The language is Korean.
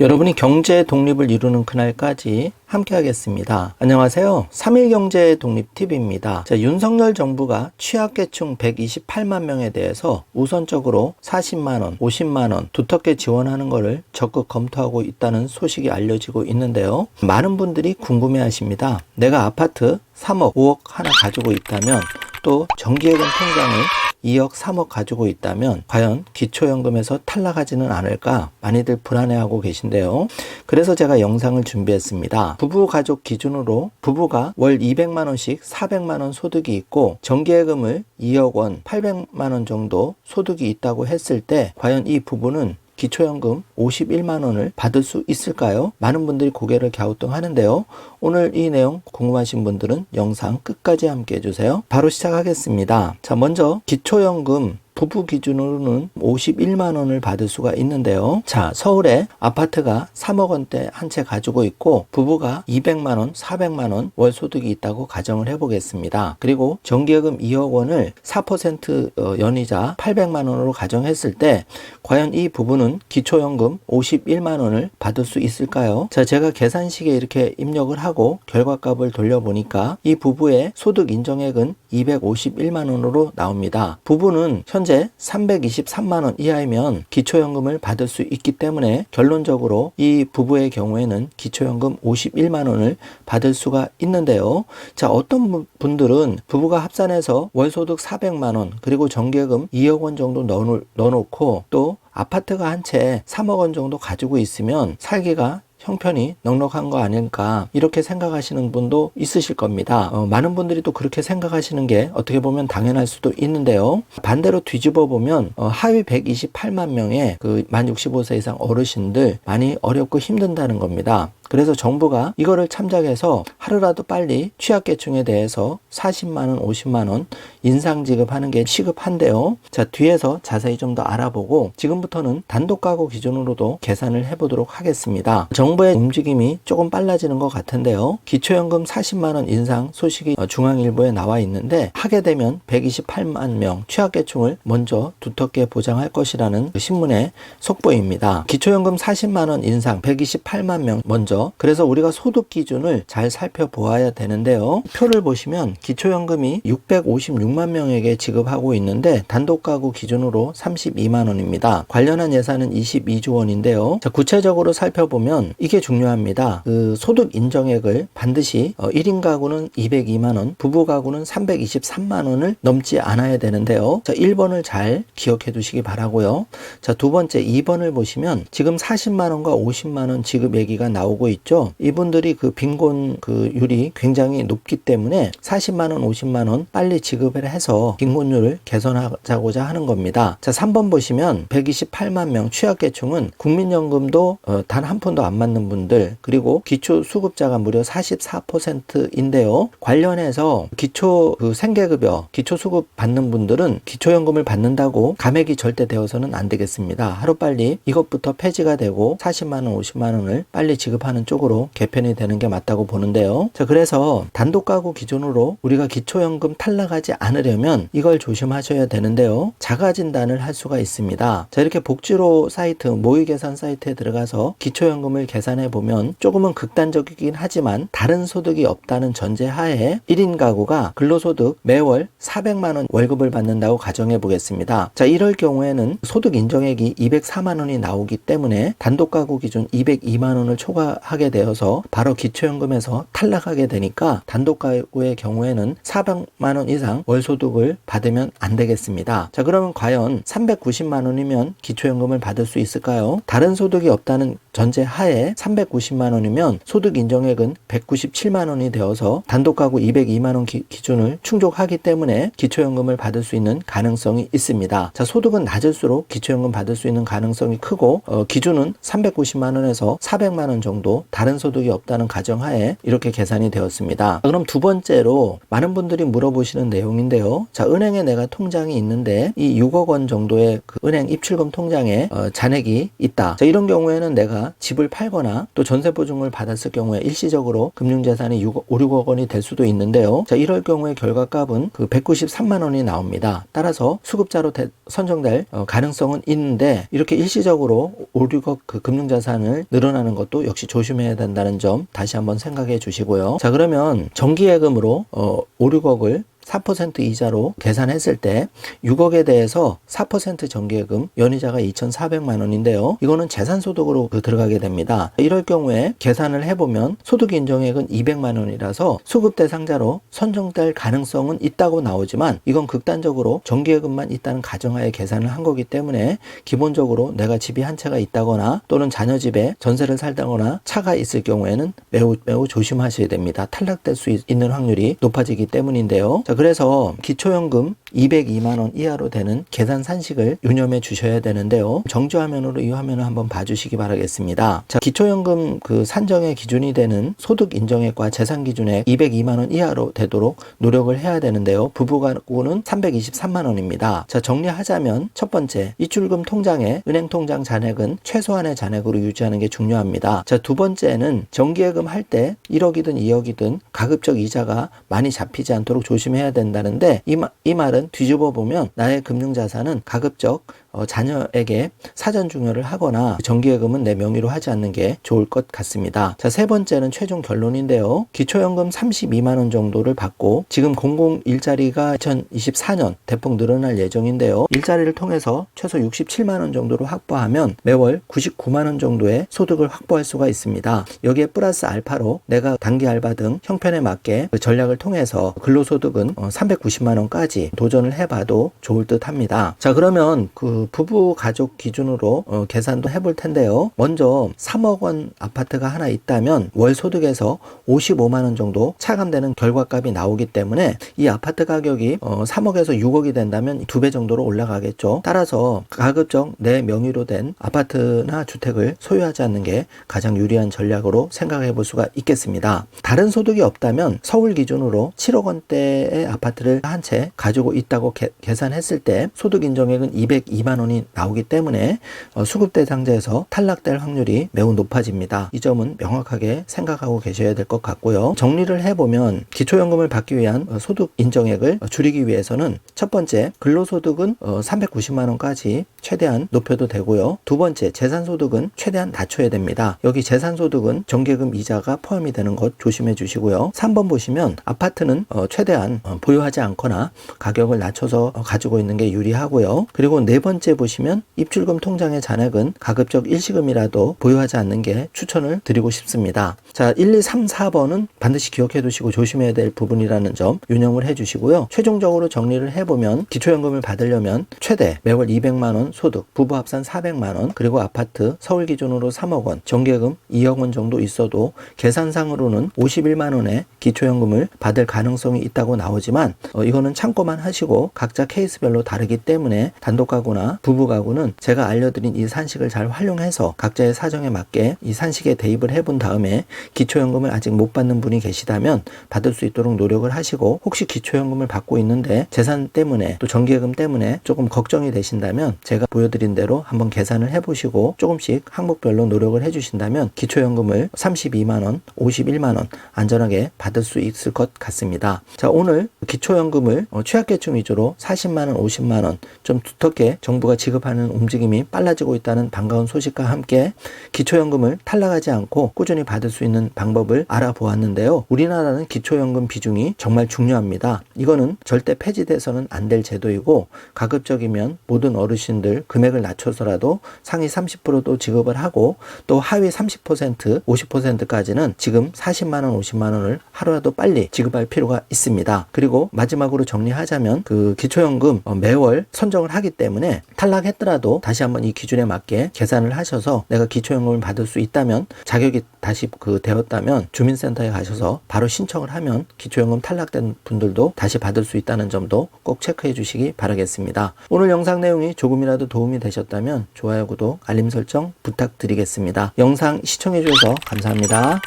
여러분이 경제 독립을 이루는 그날까지 함께 하겠습니다. 안녕하세요. 3일 경제 독립TV입니다. 윤석열 정부가 취약계층 128만 명에 대해서 우선적으로 40만원, 50만원 두텁게 지원하는 것을 적극 검토하고 있다는 소식이 알려지고 있는데요. 많은 분들이 궁금해 하십니다. 내가 아파트 3억, 5억 하나 가지고 있다면, 또 정기예금 통장을 2억, 3억 가지고 있다면 과연 기초연금에서 탈락하지는 않을까 많이들 불안해하고 계신데요. 그래서 제가 영상을 준비했습니다. 부부 가족 기준으로 부부가 월 200만원씩 400만원 소득이 있고 정기예금을 2억 원, 800만원 정도 소득이 있다고 했을 때 과연 이 부부는 기초연금 51만원을 받을 수 있을까요? 많은 분들이 고개를 갸우뚱하는데요. 오늘 이 내용 궁금하신 분들은 영상 끝까지 함께 해주세요. 바로 시작하겠습니다. 먼저 기초연금 부부 기준으로는 51만원을 받을 수가 있는데요. 서울에 아파트가 3억 원대 한 채 가지고 있고 부부가 200만원, 400만원 월 소득이 있다고 가정을 해보겠습니다. 그리고 정기예금 2억 원을 4% 연이자 800만원으로 가정했을 때 과연 이 부부는 기초연금 51만원을 받을 수 있을까요? 제가 계산식에 이렇게 입력을 하고 결과값을 돌려보니까 이 부부의 소득 인정액은 251만원으로 나옵니다. 부부는 현재 323만원 이하이면 기초연금을 받을 수 있기 때문에 결론적으로 이 부부의 경우에는 기초연금 51만원을 받을 수가 있는데요. 어떤 분들은 부부가 합산해서 월소득 400만원 그리고 정기예금 2억 원 정도 넣어놓고 또 아파트가 한 채 3억 원 정도 가지고 있으면 살기가 형편이 넉넉한 거 아닐까 이렇게 생각하시는 분도 있으실 겁니다. 많은 분들이 또 그렇게 생각하시는 게 어떻게 보면 당연할 수도 있는데요. 반대로 뒤집어 보면 하위 128만 명의 만 65세 이상 어르신들 많이 어렵고 힘든다는 겁니다. 그래서 정부가 이거를 참작해서 하루라도 빨리 취약계층에 대해서 40만원, 50만원 인상 지급하는 게 시급한데요. 뒤에서 자세히 좀 더 알아보고 지금부터는 단독가구 기준으로도 계산을 해보도록 하겠습니다. 정부의 움직임이 조금 빨라지는 것 같은데요. 기초연금 40만원 인상 소식이 중앙일보에 나와 있는데 하게 되면 128만 명 취약계층을 먼저 두텁게 보장할 것이라는 신문의 속보입니다. 기초연금 40만원 인상 128만 명 먼저, 그래서 우리가 소득 기준을 잘 살펴보아야 되는데요. 표를 보시면 기초연금이 656만 명에게 지급하고 있는데 단독가구 기준으로 32만 원입니다. 관련한 예산은 22조 원인데요. 구체적으로 살펴보면 이게 중요합니다. 소득 인정액을 반드시 1인 가구는 202만 원, 부부 가구는 323만 원을 넘지 않아야 되는데요. 1번을 잘 기억해 두시기 바라고요. 두 번째 2번을 보시면 지금 40만 원과 50만 원 지급 얘기가 나오고 있죠. 이분들이 빈곤율이 굉장히 높기 때문에 40만 원, 50만 원 빨리 지급을 해서 빈곤율을 개선하자고자 하는 겁니다. 3번 보시면 128만 명 취약계층은 국민연금도 단 한 푼도 안 맞는 분들, 그리고 기초수급자가 무려 44%인데요. 관련해서 생계급여, 기초수급 받는 분들은 기초연금을 받는다고 감액이 절대 되어서는 안 되겠습니다. 하루빨리 이것부터 폐지가 되고 40만 원, 50만 원을 빨리 지급하는 쪽으로 개편이 되는 게 맞다고 보는데요. 그래서 단독가구 기준으로 우리가 기초연금 탈락하지 않으려면 이걸 조심하셔야 되는데요. 자가진단을 할 수가 있습니다. 이렇게 복지로 사이트, 모의계산 사이트에 들어가서 기초연금을 계산해 보면 조금은 극단적이긴 하지만 다른 소득이 없다는 전제하에 1인 가구가 근로소득 매월 400만 원 월급을 받는다고 가정해 보겠습니다. 이럴 경우에는 소득 인정액이 204만 원이 나오기 때문에 단독가구 기준 202만 원을 초과하게 되어서 바로 기초연금에서 탈락하게 되니까 단독가구의 경우에는 400만 원 이상 월소득을 받으면 안 되겠습니다. 그러면 과연 390만 원이면 기초연금을 받을 수 있을까요? 다른 소득이 없다는 전제하에 390만 원이면 소득 인정액은 197만 원이 되어서 단독가구 202만 원 기준을 충족하기 때문에 기초연금을 받을 수 있는 가능성이 있습니다. 소득은 낮을수록 기초연금 받을 수 있는 가능성이 크고 기준은 390만 원에서 400만 원 정도 다른 소득이 없다는 가정하에 이렇게 계산이 되었습니다. 그럼 두 번째로 많은 분들이 물어보시는 내용인데요. 은행에 내가 통장이 있는데 이 6억 원 정도의 은행 입출금 통장에 잔액이 있다. 이런 경우에는 내가 내가 집을 팔거나 또 전세보증을 받았을 경우에 일시적으로 금융자산이 5, 6억 원이 될 수도 있는데요. 자, 이럴 경우에 결과값은 그 193만 원이 나옵니다. 따라서 수급자로 선정될 가능성은 있는데 이렇게 일시적으로 5, 6억 그 금융자산을 늘어나는 것도 역시 조심해야 된다는 점 다시 한번 생각해 주시고요. 자, 그러면 정기예금으로 5, 6억을 4% 이자로 계산했을 때 6억에 대해서 4% 정기예금 연이자가 2,400만 원인데요. 이거는 재산소득으로 들어가게 됩니다. 이럴 경우에 계산을 해보면 소득인정액은 200만 원이라서 수급 대상자로 선정될 가능성은 있다고 나오지만 이건 극단적으로 정기예금만 있다는 가정하에 계산을 한 거기 때문에 기본적으로 내가 집이 한 채가 있다거나 또는 자녀 집에 전세를 살다거나 차가 있을 경우에는 매우 조심하셔야 됩니다. 탈락될 수 있는 확률이 높아지기 때문인데요. 자, 그래서 기초연금 202만 원 이하로 되는 계산 산식을 유념해 주셔야 되는데요. 정지화면으로 이 화면을 한번 봐주시기 바라겠습니다. 자, 기초연금 그 산정의 기준이 되는 소득 인정액과 재산 기준액 202만 원 이하로 되도록 노력을 해야 되는데요. 부부 가구는 323만 원입니다. 자, 정리하자면 첫 번째, 입출금 통장의 은행 통장 잔액은 최소한의 잔액으로 유지하는 게 중요합니다. 자, 두 번째는 정기예금 할 때 1억이든 2억이든 가급적 이자가 많이 잡히지 않도록 조심해야 된다는데 이 말은 뒤집어 보면 나의 금융자산은 가급적 자녀에게 사전 중요를 하거나 정기예금은 내 명의로 하지 않는 게 좋을 것 같습니다. 자, 세 번째는 최종 결론인데요. 기초연금 32만 원 정도를 받고 지금 공공 일자리가 2024년 대폭 늘어날 예정인데요. 일자리를 통해서 최소 67만 원 정도로 확보하면 매월 99만 원 정도의 소득을 확보할 수가 있습니다. 여기에 플러스 알파로 내가 단기 알바 등 형편에 맞게 그 전략을 통해서 근로소득은 390만 원까지 도전을 해봐도 좋을 듯 합니다. 자, 그러면 그 부부 가족 기준으로 계산도 해볼 텐데요. 먼저 3억 원 아파트가 하나 있다면 월 소득에서 55만 원 정도 차감되는 결과값이 나오기 때문에 이 아파트 가격이 3억에서 6억이 된다면 2배 정도로 올라가겠죠. 따라서 가급적 내 명의로 된 아파트나 주택을 소유하지 않는 게 가장 유리한 전략으로 생각해 볼 수가 있겠습니다. 다른 소득이 없다면 서울 기준으로 7억 원대의 아파트를 한 채 가지고 있다고 계산했을 때 소득 인정액은 202만 원이 나오기 때문에 수급 대상자에서 탈락될 확률이 매우 높아집니다. 이 점은 명확하게 생각하고 계셔야 될 것 같고요. 정리를 해보면 기초연금을 받기 위한 소득 인정액을 줄이기 위해서는 첫 번째, 근로소득은 390만 원까지 최대한 높여도 되고요. 두 번째, 재산소득은 최대한 낮춰야 됩니다. 여기 재산소득은 정기예금 이자가 포함이 되는 것 조심해 주시고요. 3번 보시면 아파트는 최대한 보유하지 않거나 가격을 낮춰서 가지고 있는 게 유리하고요. 그리고 네 번째 보시면 입출금 통장의 잔액은 가급적 일시금이라도 보유하지 않는 게 추천을 드리고 싶습니다. 자, 1, 2, 3, 4번은 반드시 기억해 두시고 조심해야 될 부분이라는 점 유념을 해 주시고요. 최종적으로 정리를 해보면 기초연금을 받으려면 최대 매월 200만 원 소득, 부부 합산 400만 원, 그리고 아파트 서울 기준으로 3억 원, 정기예금 2억 원 정도 있어도 계산상으로는 51만 원의 기초연금을 받을 가능성이 있다고 나오지만 이거는 참고만 하시고 각자 케이스별로 다르기 때문에 단독가구나 부부가구는 제가 알려드린 이 산식을 잘 활용해서 각자의 사정에 맞게 이 산식에 대입을 해본 다음에 기초연금을 아직 못 받는 분이 계시다면 받을 수 있도록 노력을 하시고, 혹시 기초연금을 받고 있는데 재산 때문에 또 정기예금 때문에 조금 걱정이 되신다면 제가 보여드린 대로 한번 계산을 해보시고 조금씩 항목별로 노력을 해주신다면 기초연금을 32만 원, 51만 원 안전하게 받을 수 있을 것 같습니다. 자, 오늘 기초연금을 취약계층 위주로 40만 원, 50만 원 좀 두텁게 정부가 지급하는 움직임이 빨라지고 있다는 반가운 소식과 함께 기초연금을 탈락하지 않고 꾸준히 받을 수 있는 방법을 알아보았는데요. 우리나라는 기초연금 비중이 정말 중요합니다. 이거는 절대 폐지돼서는 안 될 제도이고 가급적이면 모든 어르신들 금액을 낮춰서라도 상위 30%도 지급을 하고 또 하위 30%, 50%까지는 지금 40만 원, 50만 원을 하루라도 빨리 지급할 필요가 있습니다. 그리고 마지막으로 정리하자면 그 기초연금 매월 선정을 하기 때문에 탈락했더라도 다시 한번 이 기준에 맞게 계산을 하셔서 내가 기초연금을 받을 수 있다면, 자격이 다시 되었다면 주민센터에 가셔서 바로 신청을 하면 기초연금 탈락된 분들도 다시 받을 수 있다는 점도 꼭 체크해 주시기 바라겠습니다. 오늘 영상 내용이 조금이라도 도움이 되셨다면 좋아요, 구독, 알림 설정 부탁드리겠습니다. 영상 시청해 주셔서 감사합니다.